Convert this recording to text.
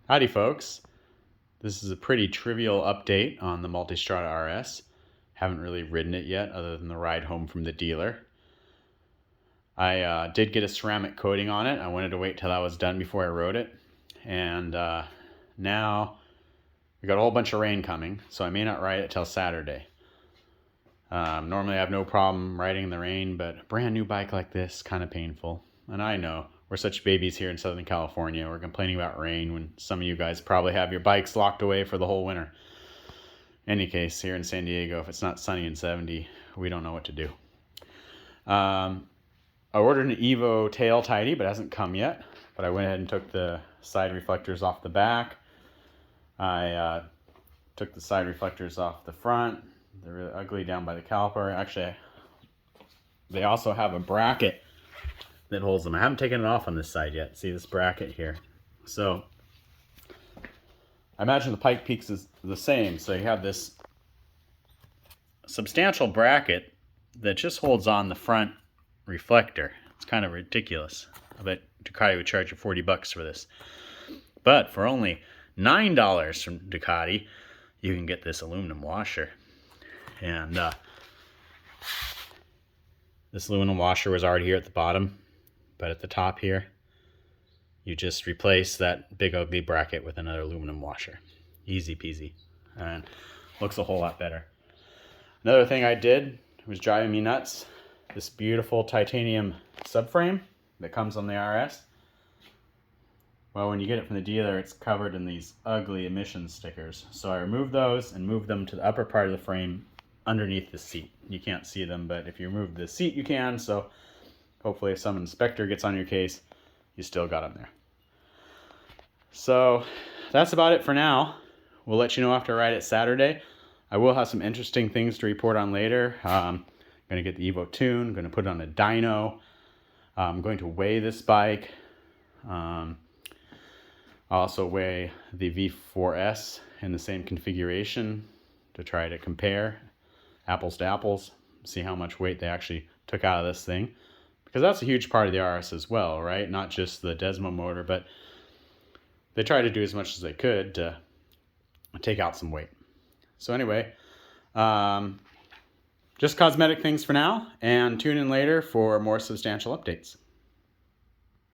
Howdy folks, this is a pretty trivial update on the Multistrada RS. Haven't really ridden it yet other than the ride home from the dealer. I did get a ceramic coating on it. I wanted to wait till that was done before I rode it. And now we got a whole bunch of rain coming, so I may not ride it till Saturday. Normally I have no problem riding in the rain, but a brand new bike like this, kind of painful. And I know, we're such babies here in Southern California. We're complaining about rain when some of you guys probably have your bikes locked away for the whole winter. In any case, here in San Diego, if it's not sunny and 70, we don't know what to do. I ordered an Evo tail tidy, but it hasn't come yet. But I went ahead and took the side reflectors off the back. I took the side reflectors off the front. They're really ugly down by the caliper. Actually, they also have a bracket that holds them. I haven't taken it off on this side yet. See this bracket here? So I imagine the Pike Peaks is the same. So you have this substantial bracket that just holds on the front reflector. It's kind of ridiculous. I bet Ducati would charge you $40 for this. But for only $9 from Ducati, you can get this aluminum washer. And this aluminum washer was already here at the bottom, but at the top here, you just replace that big ugly bracket with another aluminum washer. Easy peasy. And looks a whole lot better. Another thing I did was driving me nuts. This beautiful titanium subframe that comes on the RS. Well, when you get it from the dealer, it's covered in these ugly emission stickers. So I removed those and moved them to the upper part of the frame underneath the seat. You can't see them, but if you remove the seat, you can. So hopefully if some inspector gets on your case, you still got them there. So that's about it for now. We'll let you know after I ride it Saturday. I will have some interesting things to report on later. I'm going to get the Evo tune. I'm going to put it on a dyno. I'm going to weigh this bike. I'll also weigh the V4S in the same configuration to try to compare apples to apples, see how much weight they actually took out of this thing. Because that's a huge part of the RS as well, right? Not just the Desmo motor, but they tried to do as much as they could to take out some weight. So anyway, just cosmetic things for now, and tune in later for more substantial updates.